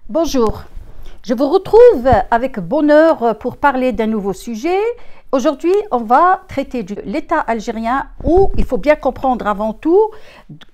Bonjour, je vous retrouve avec bonheur pour parler d'un nouveau sujet. Aujourd'hui, on va traiter de l'État algérien où il faut bien comprendre avant tout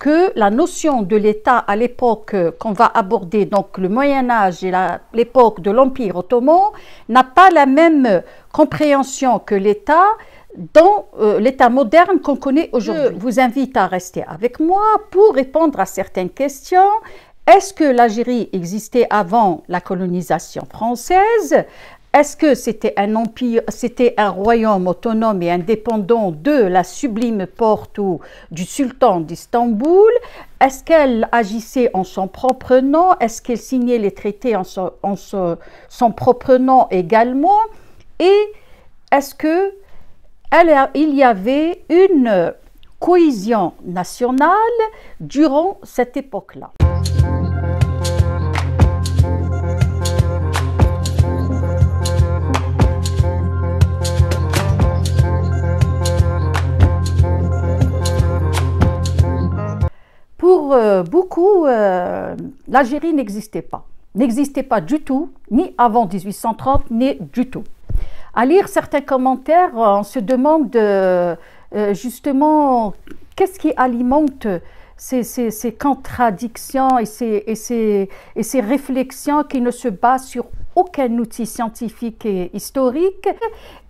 que la notion de l'État à l'époque qu'on va aborder, donc le Moyen-Âge et l'époque de l'Empire ottoman, n'a pas la même compréhension que l'État dans l'État moderne qu'on connaît aujourd'hui. Je vous invite à rester avec moi pour répondre à certaines questions. Est-ce que l'Algérie existait avant la colonisation française? Est-ce que c'était un empire, c'était un royaume autonome et indépendant de la sublime porte ou du sultan d'Istanbul? Est-ce qu'elle agissait en son propre nom? Est-ce qu'elle signait les traités en son propre nom également? Et est-ce que il y avait une cohésion nationale durant cette époque-là? Pour beaucoup, l'Algérie n'existait pas du tout, ni avant 1830, ni du tout. À lire certains commentaires, on se demande justement qu'est-ce qui alimente ces contradictions et ces réflexions qui ne se basent sur aucun outil scientifique et historique.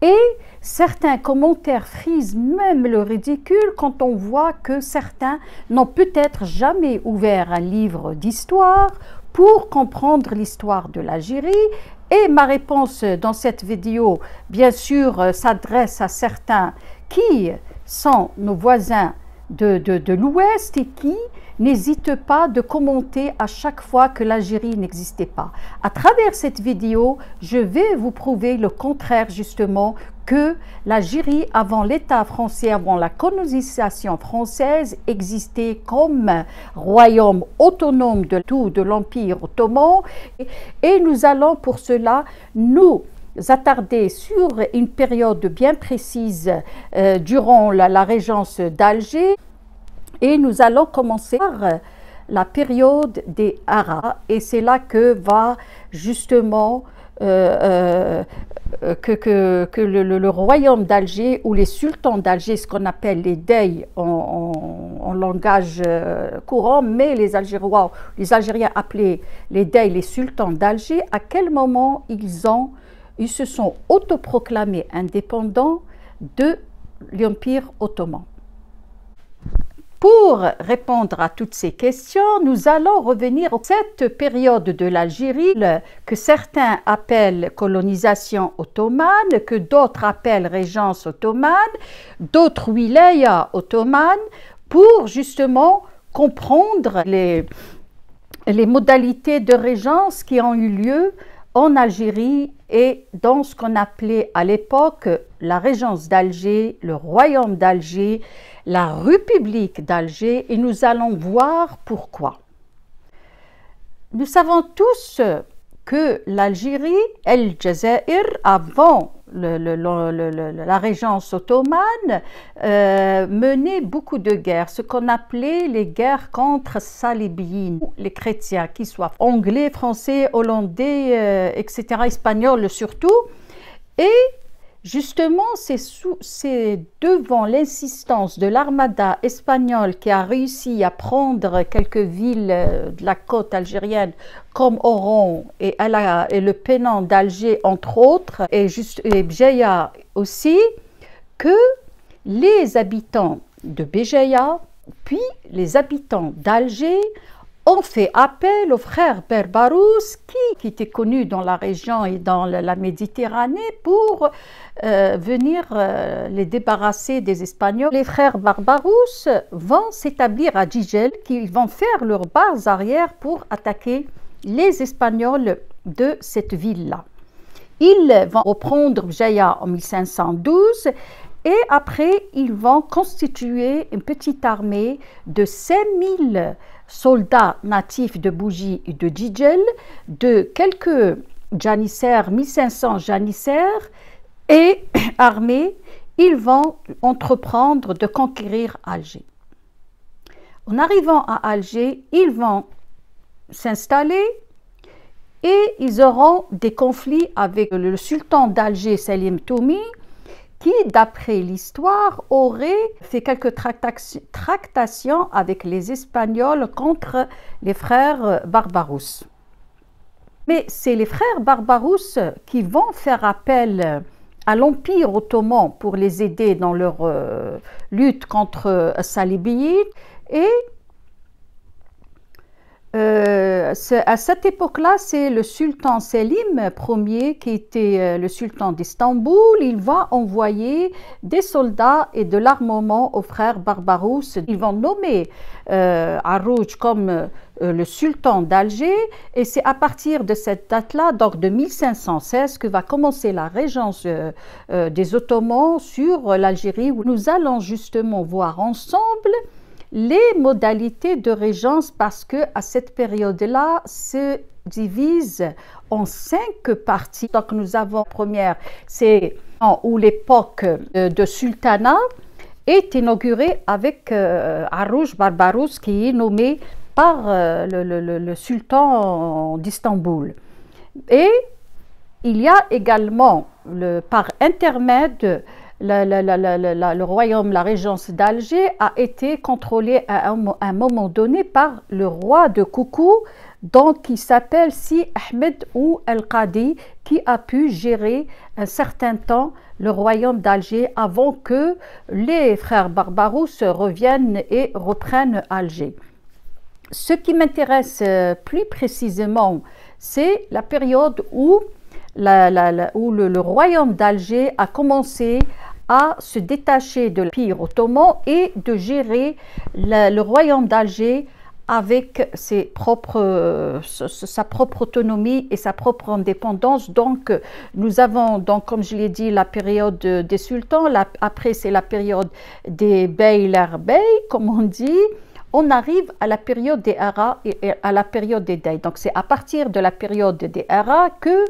Et certains commentaires frisent même le ridicule quand on voit que certains n'ont peut-être jamais ouvert un livre d'histoire pour comprendre l'histoire de l'Algérie. Et ma réponse dans cette vidéo, bien sûr, s'adresse à certains qui sont nos voisins de l'Ouest et qui n'hésitent pas de commenter à chaque fois que l'Algérie n'existait pas. À travers cette vidéo, je vais vous prouver le contraire justement, que l'Algérie avant l'État français, avant la colonisation française, existait comme royaume autonome de l'Empire ottoman. Et nous allons pour cela nous attarder sur une période bien précise durant la régence d'Alger. Et nous allons commencer par la période des Haras. Et c'est là que va justement que le royaume d'Alger ou les sultans d'Alger, ce qu'on appelle les Deys en langage courant, mais les Algériens appelaient les Deys les sultans d'Alger, à quel moment ils se sont autoproclamés indépendants de l'Empire ottoman. Pour répondre à toutes ces questions, nous allons revenir à cette période de l'Algérie que certains appellent colonisation ottomane, que d'autres appellent régence ottomane, d'autres wilaya ottomane, pour justement comprendre les modalités de régence qui ont eu lieu en Algérie et dans ce qu'on appelait à l'époque la régence d'Alger, le royaume d'Alger, la République d'Alger, et nous allons voir pourquoi. Nous savons tous que l'Algérie, El Jazair, avant la régence ottomane, menait beaucoup de guerres, ce qu'on appelait les guerres contre salibiyines, les chrétiens, qu'ils soient anglais, français, hollandais, etc., espagnols surtout. Et justement, c'est devant l'insistance de l'armada espagnole qui a réussi à prendre quelques villes de la côte algérienne comme Oran et le Pénan d'Alger entre autres, et Béjaïa aussi, que les habitants de Béjaïa, puis les habitants d'Alger, ont fait appel aux frères Berbarous qui étaient connus dans la région et dans la Méditerranée pour venir les débarrasser des Espagnols. Les frères Barbarousse vont s'établir à Djidjel, qui vont faire leur base arrière pour attaquer les Espagnols de cette ville-là. Ils vont reprendre Béjaïa en 1512 et après ils vont constituer une petite armée de 5000 soldats natifs de Bougie et de Djidjel, de quelques janissaires, 1500 janissaires, et armés, ils vont entreprendre de conquérir Alger. En arrivant à Alger, ils vont s'installer ils auront des conflits avec le sultan d'Alger, Selim Toumi, qui, d'après l'histoire, aurait fait quelques tractations avec les Espagnols contre les frères Barbarousse. Mais c'est les frères Barbarousse qui vont faire appel à l'Empire ottoman pour les aider dans leur lutte contre Salibiyides. Et à cette époque-là, c'est le sultan Selim Ier, qui était le sultan d'Istanbul. Il va envoyer des soldats et de l'armement aux frères Barbarousse. Ils vont nommer Arrouj comme le sultan d'Alger, et c'est à partir de cette date-là, donc de 1516, que va commencer la régence des Ottomans sur l'Algérie, où nous allons justement voir ensemble les modalités de régence, parce que à cette période-là se divise en 5 parties. Donc nous avons la première, c'est où l'époque de sultanat est inaugurée avec Arrouj Barbarousse, qui est nommé par le sultan d'Istanbul. Et il y a également, par intermède, le royaume, la régence d'Alger a été contrôlée à un moment donné par le roi de Koukou, donc qui s'appelle Si Ahmed ou El-Qadi, qui a pu gérer un certain temps le royaume d'Alger avant que les frères Barbarousse reviennent et reprennent Alger. Ce qui m'intéresse plus précisément, c'est la période où le royaume d'Alger a commencé à se détacher de l'Empire ottoman et de gérer le royaume d'Alger avec sa propre autonomie et sa propre indépendance. Donc nous avons, comme je l'ai dit, la période des sultans, après c'est la période des beylerbey, comme on dit. On arrive à la période des Haras et à la période des Dey. Donc c'est à partir de la période des Haras que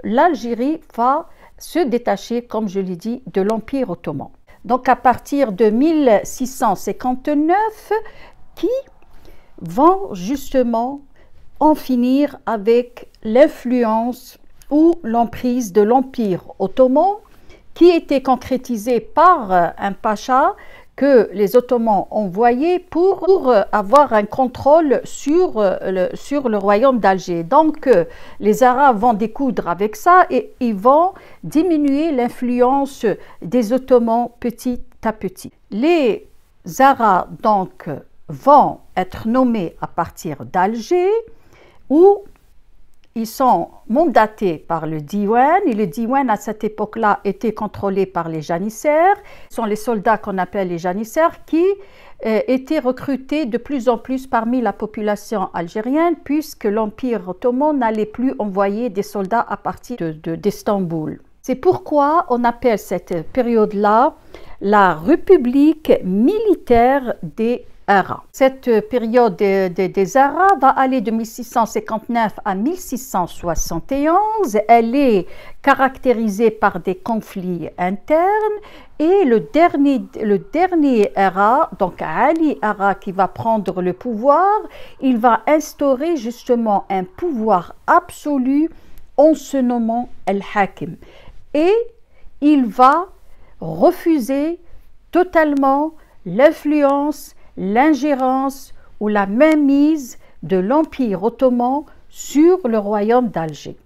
l'Algérie va se détacher, comme je l'ai dit, de l'Empire ottoman. Donc à partir de 1659, qui vont justement en finir avec l'influence ou l'emprise de l'Empire ottoman, qui était concrétisée par un pacha que les Ottomans envoyaient pour avoir un contrôle sur le royaume d'Alger. Donc les Arabes vont découdre avec ça et ils vont diminuer l'influence des Ottomans petit à petit. Les Arabes donc vont être nommés à partir d'Alger, où ils sont mandatés par le Diwan, et le Diwan à cette époque-là était contrôlé par les janissaires. Ce sont les soldats qu'on appelle les janissaires qui étaient recrutés de plus en plus parmi la population algérienne, puisque l'Empire ottoman n'allait plus envoyer des soldats à partir d'Istanbul. C'est pourquoi on appelle cette période-là la République militaire des Haras. Cette période des Haras va aller de 1659 à 1671. Elle est caractérisée par des conflits internes et le dernier Hara, donc Ali Hara, qui va prendre le pouvoir, il va instaurer justement un pouvoir absolu en se nommant El-Hakim. Et il va refuser totalement l'influence, l'ingérence ou la mainmise de l'Empire ottoman sur le royaume d'Alger.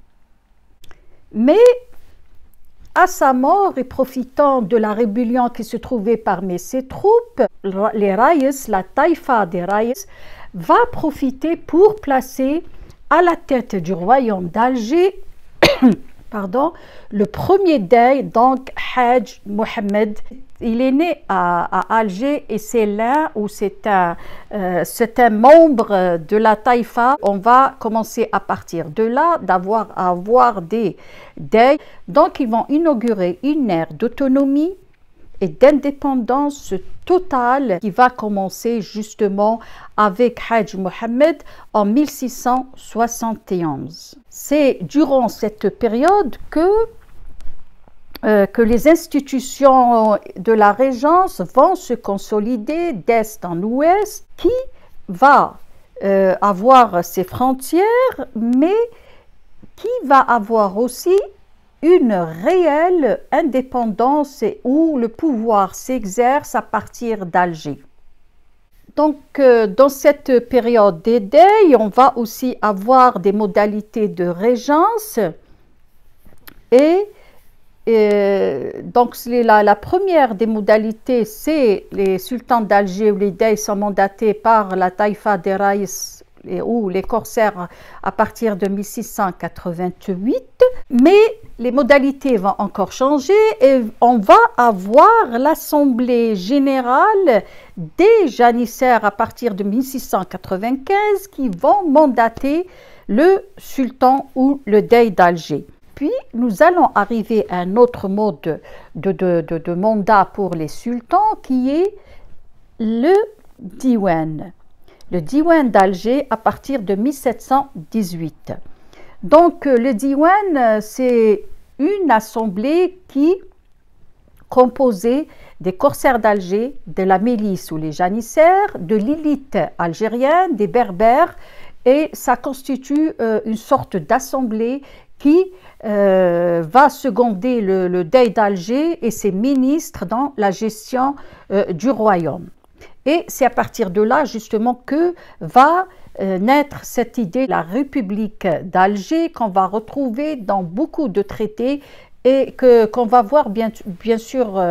Mais à sa mort et profitant de la rébellion qui se trouvait parmi ses troupes, les Raïs, la taïfa des Raïs, va profiter pour placer à la tête du royaume d'Alger le premier dey, donc Hajj Mohammed. Il est né à Alger et c'est là où c'est un membre de la taïfa. On va commencer à partir de là à avoir des dey. Donc ils vont inaugurer une ère d'autonomie et d'indépendance totale qui va commencer justement avec Hajj Mohammed en 1671. C'est durant cette période que les institutions de la régence vont se consolider d'est en ouest, qui va avoir ses frontières, mais qui va avoir aussi une réelle indépendance et où le pouvoir s'exerce à partir d'Alger. Donc, dans cette période d'édey, on va aussi avoir des modalités de régence et donc la première des modalités, c'est les sultans d'Alger où les dey sont mandatés par la taïfa des Raïs ou les corsaires à partir de 1688, mais les modalités vont encore changer et on va avoir l'assemblée générale des janissaires à partir de 1695 qui vont mandater le sultan ou le dey d'Alger. Puis nous allons arriver à un autre mode de mandat pour les sultans qui est le diwan. Le diwan d'Alger à partir de 1718. Donc le diwan, c'est une assemblée qui composée des corsaires d'Alger, de la milice ou les janissaires, de l'élite algérienne, des berbères, et ça constitue une sorte d'assemblée qui va seconder le dey d'Alger et ses ministres dans la gestion du royaume. Et c'est à partir de là justement que va naître cette idée de la République d'Alger qu'on va retrouver dans beaucoup de traités et qu'on va voir bien sûr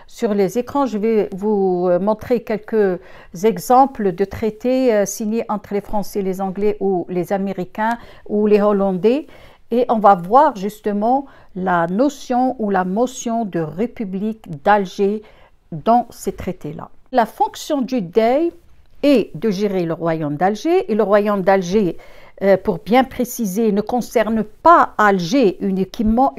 sur les écrans. Je vais vous montrer quelques exemples de traités signés entre les Français, les Anglais ou les Américains ou les Hollandais. Et on va voir justement la notion ou la motion de République d'Alger dans ces traités-là. La fonction du dey est de gérer le royaume d'Alger. Et le royaume d'Alger, pour bien préciser, ne concerne pas Alger uniquement,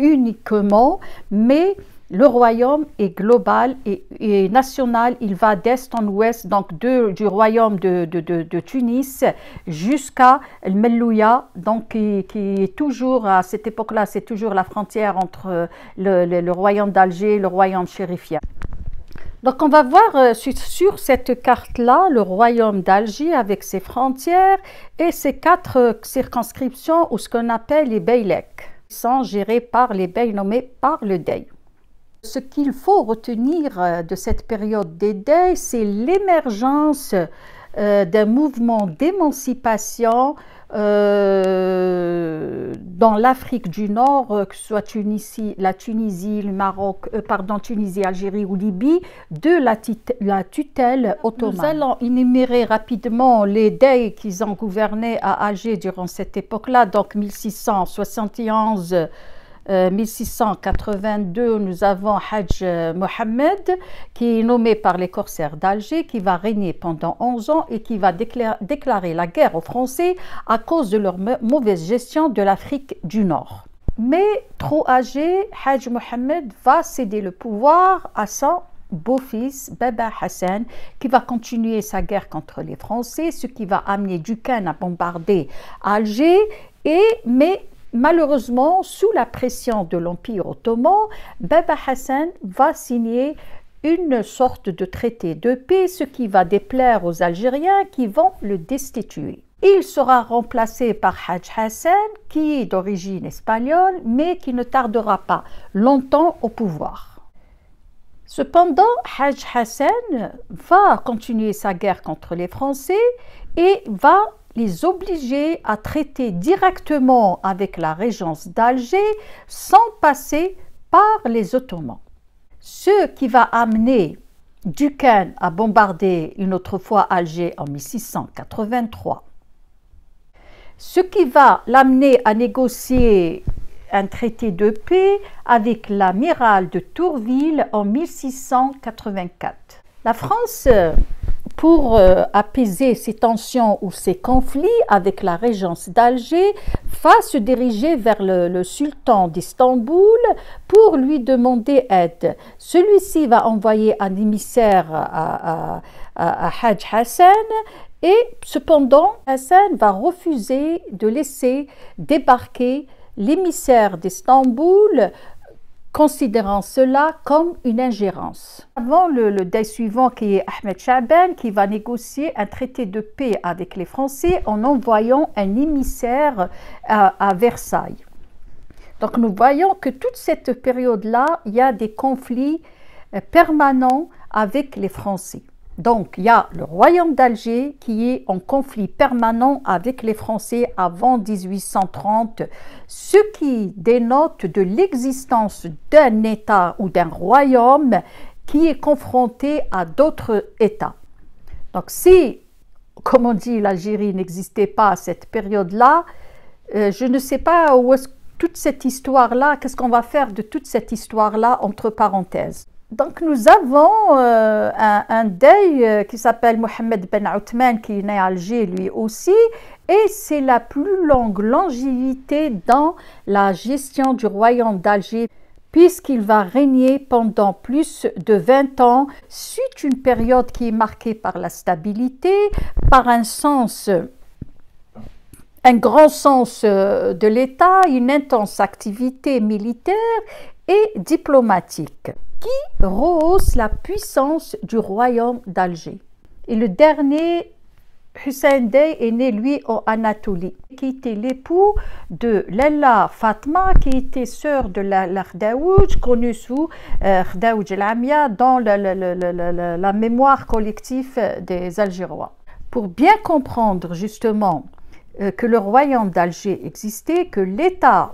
mais le royaume est global et national. Il va d'est en ouest, donc du royaume de Tunis jusqu'à El Melouia, donc qui est toujours, à cette époque-là, c'est toujours la frontière entre le royaume d'Alger et le royaume chérifien. Donc on va voir sur cette carte-là le royaume d'Alger avec ses frontières et ses 4 circonscriptions ou ce qu'on appelle les beyleks, qui sont gérés par les beys nommés par le dey. Ce qu'il faut retenir de cette période des dey, c'est l'émergence d'un mouvement d'émancipation dans l'Afrique du Nord, que ce soit la Tunisie, le Maroc, Tunisie, Algérie ou Libye, de la tutelle ottomane. Nous allons énumérer rapidement les dey qui ont gouverné à Alger durant cette époque-là, donc 1671. 1682, nous avons Hadj Mohammed qui est nommé par les corsaires d'Alger, qui va régner pendant 11 ans et qui va déclarer la guerre aux Français à cause de leur mauvaise gestion de l'Afrique du Nord. Mais trop âgé, Hadj Mohammed va céder le pouvoir à son beau-fils Baba Hassan qui va continuer sa guerre contre les Français, ce qui va amener Duquesne à bombarder Alger mais malheureusement, sous la pression de l'Empire ottoman, Baba Hassan va signer une sorte de traité de paix, ce qui va déplaire aux Algériens qui vont le destituer. Il sera remplacé par Hadj Hassan, qui est d'origine espagnole, mais qui ne tardera pas longtemps au pouvoir. Cependant, Hadj Hassan va continuer sa guerre contre les Français et va les obliger à traiter directement avec la régence d'Alger sans passer par les Ottomans. Ce qui va amener Duquesne à bombarder une autre fois Alger en 1683. Ce qui va l'amener à négocier un traité de paix avec l'amiral de Tourville en 1684. La France, pour apaiser ses tensions ou ses conflits avec la régence d'Alger, va se diriger vers le sultan d'Istanbul pour lui demander aide. Celui-ci va envoyer un émissaire à Hadj Hassan et cependant Hassan va refuser de laisser débarquer l'émissaire d'Istanbul, considérant cela comme une ingérence. Avant le dey suivant qui est Ahmed Chaban qui va négocier un traité de paix avec les Français en envoyant un émissaire à Versailles. Donc nous voyons que toute cette période-là, il y a des conflits permanents avec les Français. Donc il y a le royaume d'Alger qui est en conflit permanent avec les Français avant 1830, ce qui dénote de l'existence d'un État ou d'un royaume qui est confronté à d'autres États. Donc si, comme on dit, l'Algérie n'existait pas à cette période-là, je ne sais pas où est-ce toute cette histoire-là, qu'est-ce qu'on va faire de toute cette histoire-là entre parenthèses. Donc nous avons un dey qui s'appelle Mohamed Ben Othman qui est né à Alger lui aussi, et c'est la plus longue longévité dans la gestion du royaume d'Alger puisqu'il va régner pendant plus de 20 ans, suite une période qui est marquée par la stabilité, par un grand sens de l'État, une intense activité militaire et diplomatique qui rehausse la puissance du royaume d'Alger. Et le dernier, Hussein Dey, est né lui en Anatolie, qui était l'époux de Lalla Fatma, qui était sœur de la Khdaouj, connue sous Khdaouj el-Amia dans la mémoire collective des Algérois. Pour bien comprendre justement que le royaume d'Alger existait, que l'État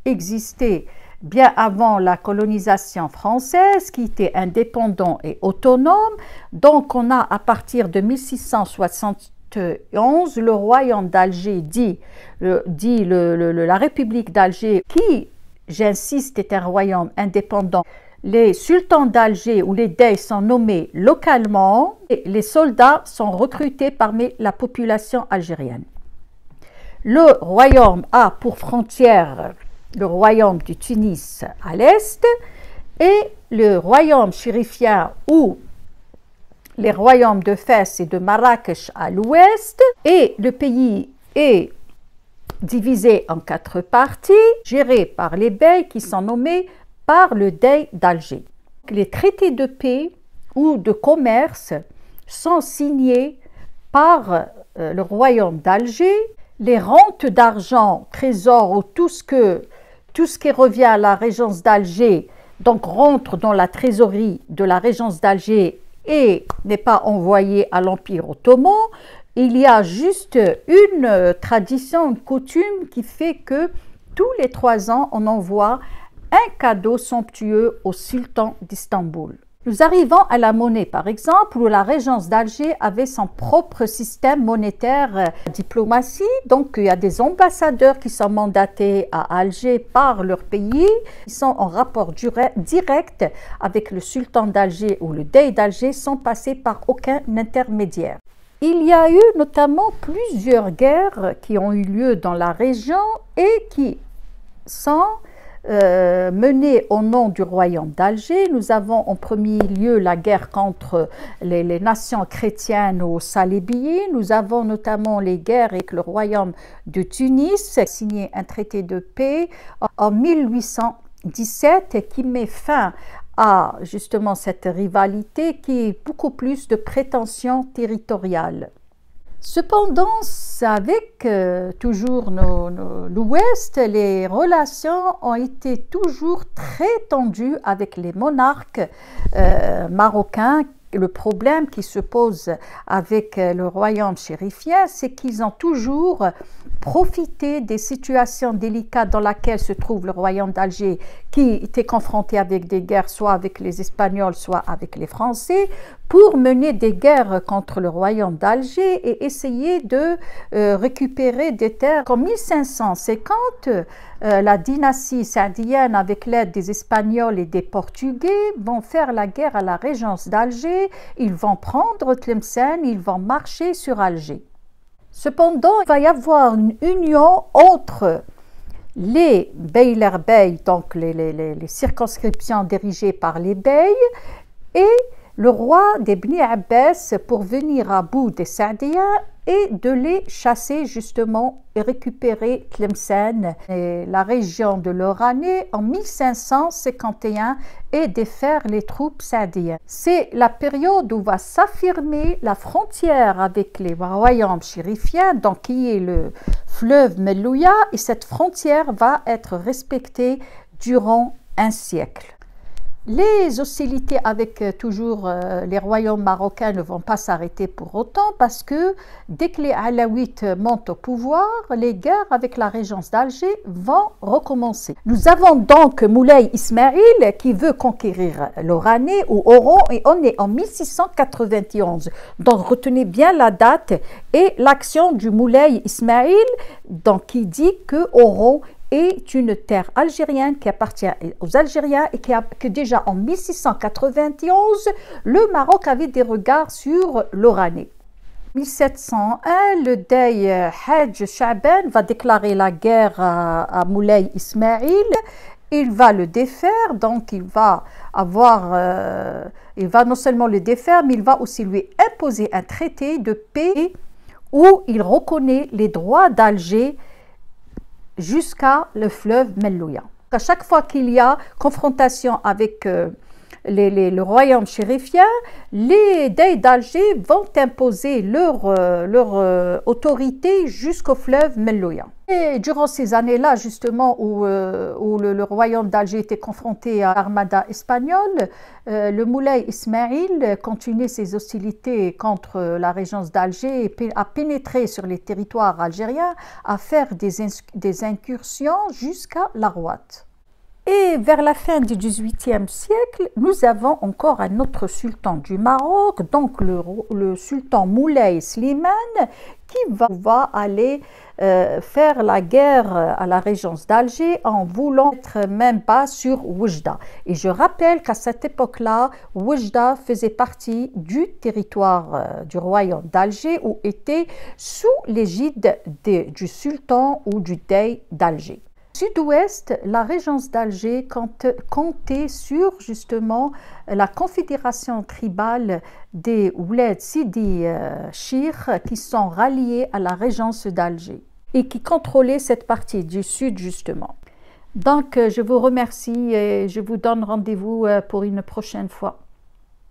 existait bien avant la colonisation française, qui était indépendant et autonome. Donc on a à partir de 1671 le royaume d'Alger la République d'Alger, qui, j'insiste, est un royaume indépendant. Les sultans d'Alger ou les deys sont nommés localement et les soldats sont recrutés parmi la population algérienne. Le royaume a pour frontière le royaume du Tunis à l'est et le royaume chérifien ou les royaumes de Fès et de Marrakech à l'ouest, et le pays est divisé en 4 parties gérées par les beys qui sont nommés par le dey d'Alger. Les traités de paix ou de commerce sont signés par le royaume d'Alger. Les rentes d'argent, trésors ou tout ce qui revient à la régence d'Alger, donc rentre dans la trésorerie de la régence d'Alger et n'est pas envoyé à l'Empire ottoman. Il y a juste une tradition, une coutume qui fait que tous les 3 ans, on envoie un cadeau somptueux au sultan d'Istanbul. Nous arrivons à la monnaie, par exemple, où la régence d'Alger avait son propre système monétaire diplomatie. Donc, il y a des ambassadeurs qui sont mandatés à Alger par leur pays. Ils sont en rapport direct avec le sultan d'Alger ou le dey d'Alger sans passer par aucun intermédiaire. Il y a eu notamment plusieurs guerres qui ont eu lieu dans la région et qui sont menée au nom du royaume d'Alger. Nous avons en premier lieu la guerre contre les nations chrétiennes aux Salébillés. Nous avons notamment les guerres avec le royaume de Tunis, signé un traité de paix en 1817 qui met fin à justement cette rivalité qui est beaucoup plus de prétention territoriale. Cependant, avec toujours l'Ouest, les relations ont été toujours très tendues avec les monarques marocains. Le problème qui se pose avec le royaume chérifien, c'est qu'ils ont toujours profité des situations délicates dans lesquelles se trouve le royaume d'Alger, qui était confronté avec des guerres, soit avec les Espagnols, soit avec les Français, pour mener des guerres contre le royaume d'Alger et essayer de récupérer des terres. En 1550, la dynastie saadienne, avec l'aide des Espagnols et des Portugais, vont faire la guerre à la régence d'Alger. Ils vont prendre Tlemcen, ils vont marcher sur Alger. Cependant, il va y avoir une union entre les beylerbey, donc les circonscriptions dirigées par les beys, et le roi des Bni Abbas pour venir à bout des Saadiens et de les chasser justement et récupérer Tlemcen et la région de l'Oranais en 1551 et défaire les troupes saadiennes. C'est la période où va s'affirmer la frontière avec les royaumes chérifiens, donc qui est le fleuve Melouya, et cette frontière va être respectée durant un siècle. Les hostilités avec toujours les royaumes marocains ne vont pas s'arrêter pour autant parce que dès que les Alaouites montent au pouvoir, les guerres avec la régence d'Alger vont recommencer. Nous avons donc Moulay Ismaïl qui veut conquérir l'Oranais ou Oran et on est en 1691. Donc retenez bien la date et l'action du Moulay Ismaïl donc, qui dit que Oran est une terre algérienne qui appartient aux Algériens et que déjà en 1691, le Maroc avait des regards sur l'Oranais. 1701, le Dey Hadj Chaban va déclarer la guerre à Moulay Ismaïl. Il va le défaire, donc il va non seulement le défaire, mais il va aussi lui imposer un traité de paix où il reconnaît les droits d'Alger jusqu'à le fleuve Melouya. À chaque fois qu'il y a confrontation avec le royaume chérifien, les Dey d'Alger vont imposer leur autorité jusqu'au fleuve Melouya. Et durant ces années-là, justement, où le royaume d'Alger était confronté à l'armada espagnole, le Moulay Ismaïl continuait ses hostilités contre la régence d'Alger et a pénétré sur les territoires algériens, à faire des incursions jusqu'à l'Arwat. Et vers la fin du XVIIIe siècle, nous avons encore un autre sultan du Maroc, donc le sultan Moulay Slimane, qui va aller faire la guerre à la régence d'Alger en voulant être même pas sur Oujda. Et je rappelle qu'à cette époque-là, Oujda faisait partie du territoire du royaume d'Alger ou était sous l'égide du sultan ou du dey d'Alger. Sud-ouest, la régence d'Alger comptait sur justement la confédération tribale des Ouled Sidi Chir qui sont ralliés à la régence d'Alger et qui contrôlaient cette partie du sud justement. Donc je vous remercie et je vous donne rendez-vous pour une prochaine fois.